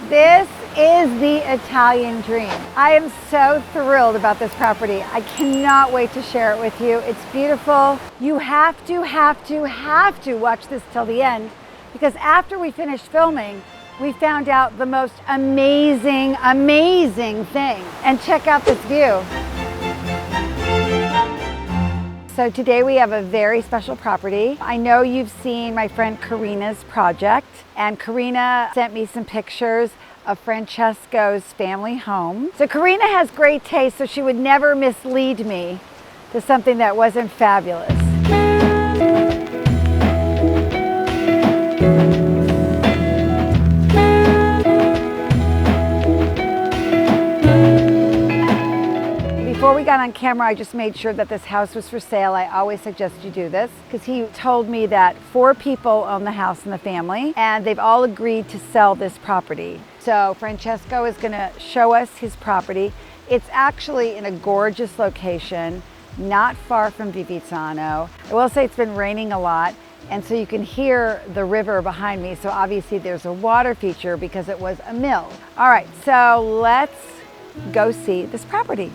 This is the Italian dream. I am so thrilled about this property. I cannot wait to share it with you. It's beautiful. You have to watch this till the end, because after we finished filming, we found out the most amazing thing. And check out this view. So today we have a very special property. I know you've seen my friend Karina's project, and Karina sent me some pictures of Francesco's family home. So Karina has great taste, so she would never mislead me to something that wasn't fabulous. Before we got on camera, I just made sure that this house was for sale. I always suggest you do this because he told me that 4 people own the house in the family and they've all agreed to sell this property. So Francesco is going to show us his property. It's actually in a gorgeous location, not far from Fivizzano. I will say it's been raining a lot, and so you can hear the river behind me. So obviously there's a water feature because it was a mill. All right, so let's go see this property.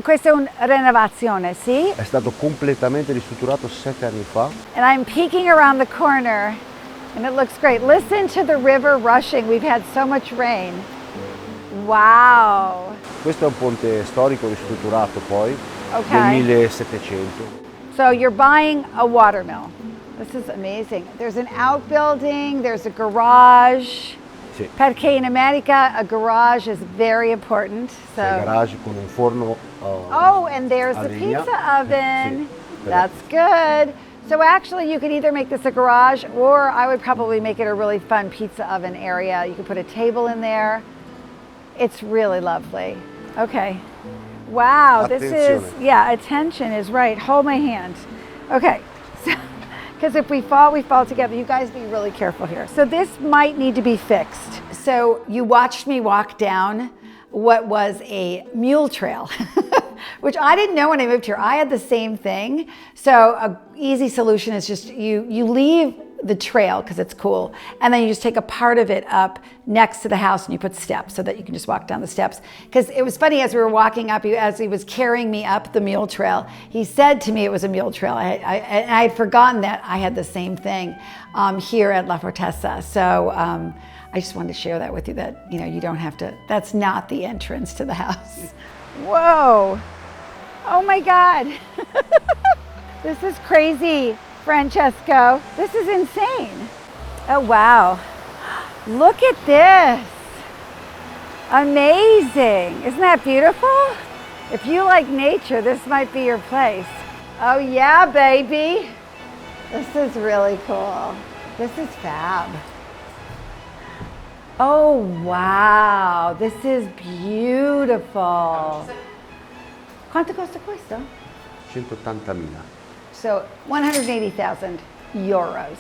Questa è una renovazione, sì? È stato completamente ristrutturato 7 anni fa. And I'm peeking around the corner and it looks great. Listen to the river rushing. We've had so much rain. Wow. Questo è un ponte storico ristrutturato poi Okay. del 1700. So you're buying a watermill. This is amazing. There's an outbuilding, there's a garage. Sì. Perché in America a garage is very important. So. C'è il garage con un forno. Oh, and there's the pizza oven. Sì. That's good. So actually you could either make this a garage, or I would probably make it a really fun pizza oven area. You could put a table in there. It's really lovely. Okay. Wow, this is, yeah, attention is right. Hold my hand. Okay. So, because if we fall together. You guys be really careful here. So this might need to be fixed. So you watched me walk down what was a mule trail, which I didn't know when I moved here. I had the same thing. So an easy solution is just you leave the trail because it's cool, and then you just take a part of it up next to the house and you put steps so that you can just walk down the steps. Because it was funny, as we were walking up, as he was carrying me up the mule trail, he said to me it was a mule trail. I had forgotten that I had the same thing here at La Fortezza. So I just wanted to share that with you, that you don't have to, that's not the entrance to the house. Whoa, oh my God. This is crazy, Francesco. This is insane. Oh wow, look at this. Amazing, isn't that beautiful? If you like nature, this might be your place. Oh yeah, baby. This is really cool. This is fab. Oh wow, this is beautiful. Quanto costa questo? 180.000. So 180,000 euros.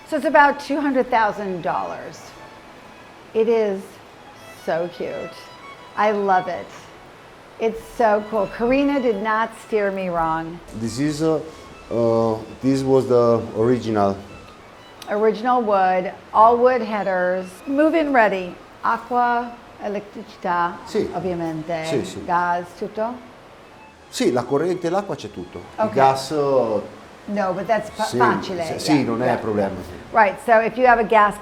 So it's about $200,000. It is so cute. I love it. It's so cool. Karina did not steer me wrong. This was the original. Original wood, all wood headers, move-in ready. Acqua, elettricità, Sì. ovviamente, Sì, sì. gas, tutto? Sì, la corrente e l'acqua c'è tutto. Okay. Il gas. No, but that's Sì, facile. sì, non è problema. Right, so if you have a gas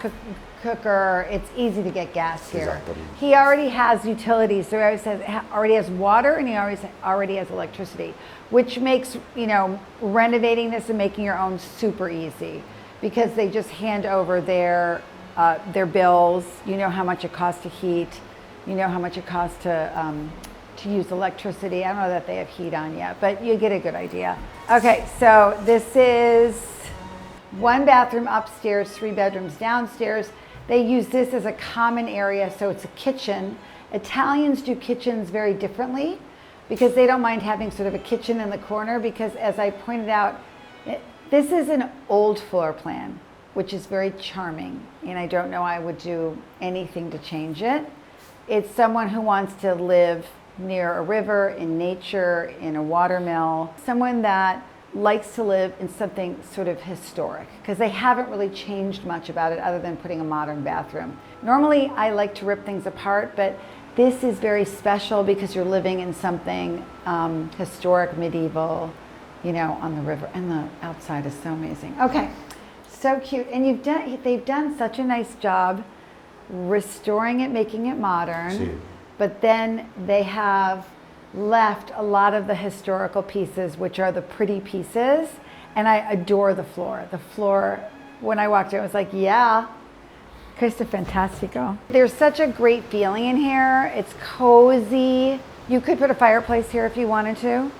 cooker, it's easy to get gas here. Exactly. He already has utilities, so he already has water and he already has electricity, which makes, renovating this and making your own super easy, because they just hand over their bills. You know how much it costs to heat. You know how much it costs to use electricity. I don't know that they have heat on yet, but you get a good idea. Okay, so this is 1 bathroom upstairs, 3 bedrooms downstairs. They use this as a common area, so it's a kitchen. Italians do kitchens very differently because they don't mind having sort of a kitchen in the corner, because as I pointed out, this is an old floor plan, which is very charming, and I don't know I would do anything to change it. It's someone who wants to live near a river, in nature, in a watermill, someone that likes to live in something sort of historic because they haven't really changed much about it other than putting a modern bathroom. Normally I like to rip things apart, but this is very special because you're living in something historic, medieval, you know, on the river, and the outside is so amazing. Okay, so cute. And they've done such a nice job restoring it, making it modern, Sì. but then they have left a lot of the historical pieces, which are the pretty pieces, and I adore the floor. The floor, when I walked in, I was like, yeah, questo è fantastico. There's such a great feeling in here. It's cozy. You could put a fireplace here if you wanted to.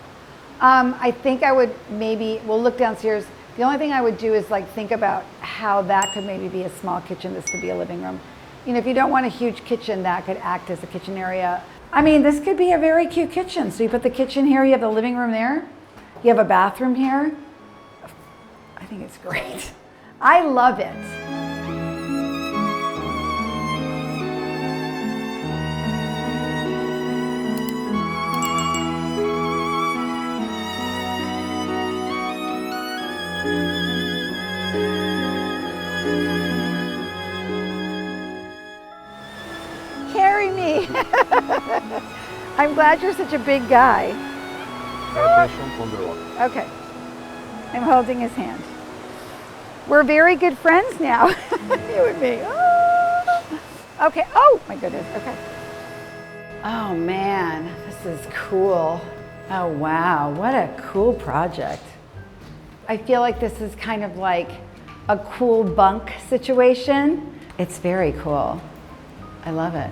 I think I would maybe, we'll look downstairs. The only thing I would do is like think about how that could maybe be a small kitchen. This could be a living room. You know, if you don't want a huge kitchen, that could act as a kitchen area. I mean, this could be a very cute kitchen. So you put the kitchen here, you have the living room there, you have a bathroom here. I think it's great. I love it. Carry me. I'm glad you're such a big guy. Okay. I'm holding his hand. We're very good friends now, you and me. Oh. Okay. Oh my goodness. Okay. Oh man, this is cool. Oh wow, what a cool project. I feel like this is kind of like a cool bunk situation. It's very cool. I love it.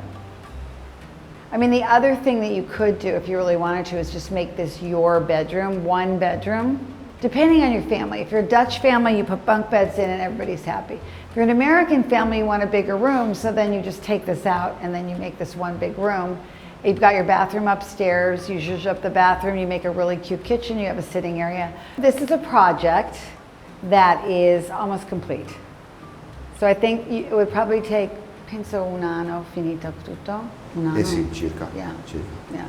I mean, the other thing that you could do if you really wanted to is just make this your bedroom, one bedroom, depending on your family. If you're a Dutch family, you put bunk beds in and everybody's happy. If you're an American family, you want a bigger room, so then you just take this out and then you make this one big room. You've got your bathroom upstairs, you zhuzh up the bathroom, you make a really cute kitchen, you have a sitting area. This is a project that is almost complete. So I think it would probably take, penso un anno finito tutto. Un anno. Eh sì, circa. Yeah. Circa. Yeah.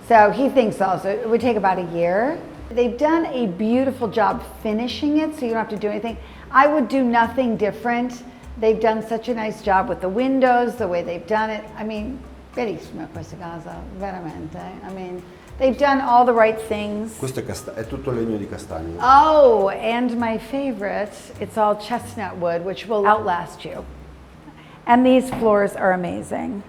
So he thinks also it would take about a year. They've done a beautiful job finishing it, so you don't have to do anything. I would do nothing different. They've done such a nice job with the windows, the way they've done it. I mean, bellissima questa casa, veramente. I mean, they've done all the right things. Questo è tutto legno di castagno. Oh, and my favorite, it's all chestnut wood, which will outlast you. And these floors are amazing.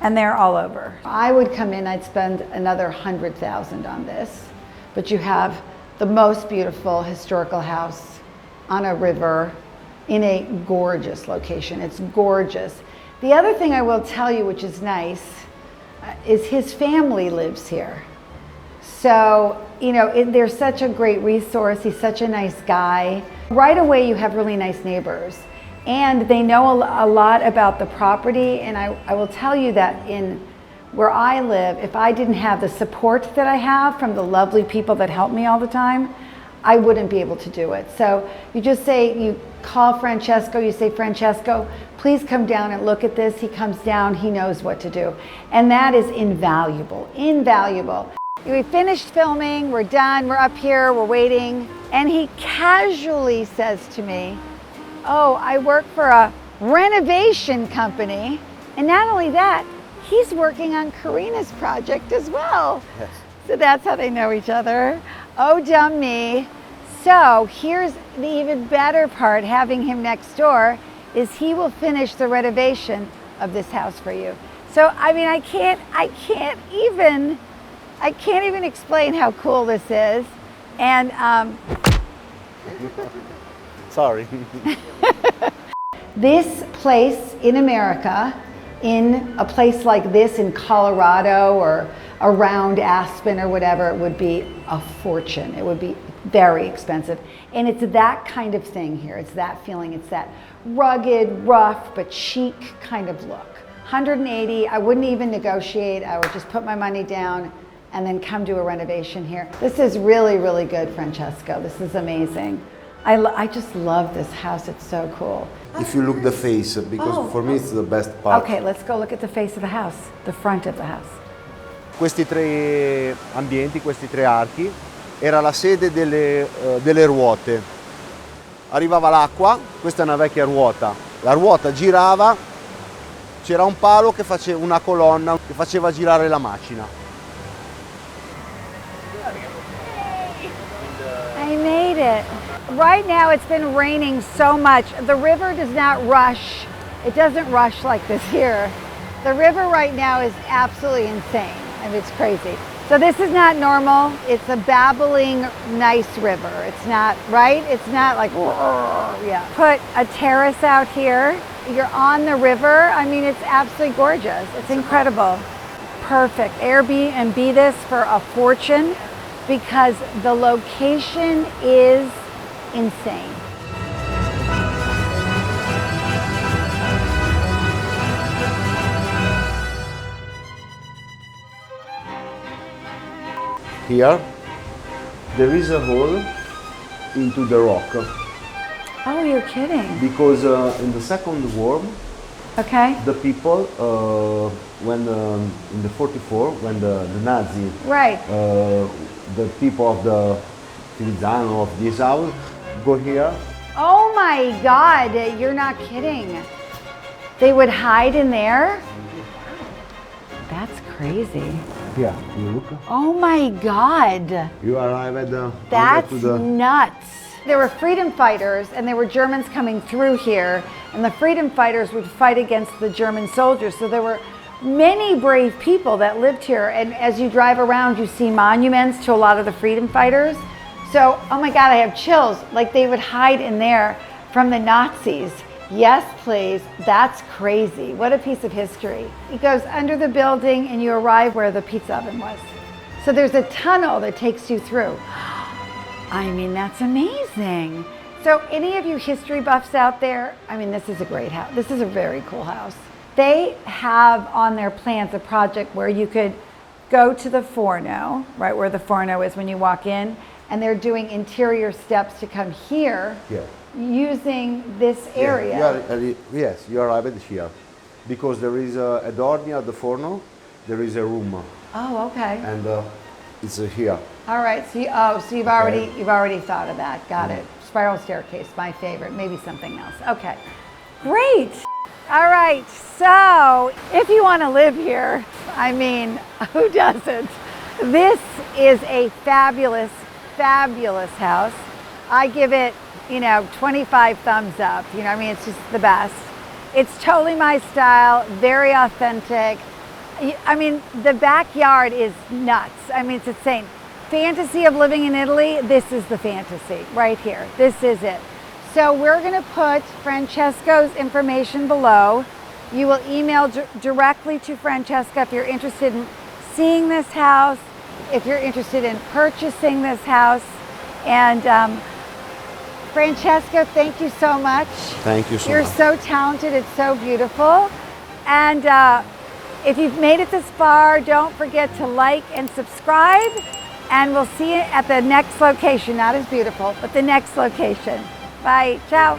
And they're all over. I would come in, I'd spend another 100,000 on this. But you have the most beautiful historical house on a river in a gorgeous location. It's gorgeous. The other thing I will tell you, which is nice, is his family lives here. So, you know, they're such a great resource. He's such a nice guy. Right away, you have really nice neighbors. And they know a lot about the property. And I will tell you that in where I live, if I didn't have the support that I have from the lovely people that help me all the time, I wouldn't be able to do it. So you just say, you call Francesco, you say, Francesco, please come down and look at this. He comes down, he knows what to do. And that is invaluable, invaluable. We finished filming, we're done, we're up here, we're waiting. And he casually says to me, oh, I work for a renovation company. And not only that, he's working on Karina's project as well. Yes. So that's how they know each other. Oh, dumb me. So here's the even better part, having him next door, is he will finish the renovation of this house for you. So, I mean, I can't even explain how cool this is. And Sorry. this place in America, in a place like this in Colorado or around Aspen or whatever, it would be a fortune. It would be very expensive. And it's that kind of thing here. It's that feeling. It's that rugged, rough, but chic kind of look. 180, I wouldn't even negotiate. I would just put my money down and then come do a renovation here. This is really, really good, Francesco. This is amazing. I just love this house. It's so cool. If you look the face, because for me it's the best part. Okay, let's go look at the face of the house, the front of the house. Questi tre ambienti, questi tre archi era la sede delle ruote. Arrivava l'acqua, questa è una vecchia ruota, la ruota girava, c'era un palo che faceva una colonna che faceva girare la macina. I made it. Right now it's been raining so much. The river does not rush. It doesn't rush like this here. The river right now is absolutely insane. I mean, it's crazy. So this is not normal. It's a babbling, nice river. It's not, right? It's not like, yeah. Put a terrace out here. You're on the river. I mean, it's absolutely gorgeous. It's incredible. Perfect. Airbnb this for a fortune because the location is insane. Here, there is a hole into the rock Oh, you're kidding. because in the Second War, Okay. the people, when in the 44, when the Nazi, Right. the people of the Fivizzano of this house go here. Oh my God, you're not kidding. They would hide in there? That's crazy. Here, you look. Oh my God. You arrived That's to the. nuts. There were freedom fighters and there were Germans coming through here, and the freedom fighters would fight against the German soldiers. So there were many brave people that lived here, and as you drive around you see monuments to a lot of the freedom fighters. So, oh my God, I have chills. Like they would hide in there from the Nazis. Yes, please. That's crazy. What a piece of history. It goes under the building and you arrive where the pizza oven was. So there's a tunnel that takes you through. I mean, that's amazing. So any of you history buffs out there, I mean, this is a great house. This is a very cool house. They have on their plans a project where you could go to the forno, right where the forno is when you walk in, and they're doing interior steps to come here. Yeah. Using this area. Yes, you arrived here because there is a door near the forno. There is a room, Oh, okay. and it's here. All right. So you've already thought of that. Got it. Spiral staircase, my favorite. Maybe something else. Okay. Great. All right. So if you want to live here, I mean, who doesn't? This is a fabulous, fabulous house. I give it, 25 thumbs up. I mean, it's just the best. It's totally my style, very authentic. I mean, the backyard is nuts. I mean, it's insane. Fantasy of living in Italy, this is the fantasy right here. This is it. So we're gonna put Francesco's information below. You will email directly to Francesco if you're interested in seeing this house, if you're interested in purchasing this house. And Francesco, thank you so much. Thank you so You're much. so talented, it's so beautiful. And if you've made it this far, don't forget to like and subscribe. And we'll see you at the next location. Not as beautiful, but the next location. Bye, ciao.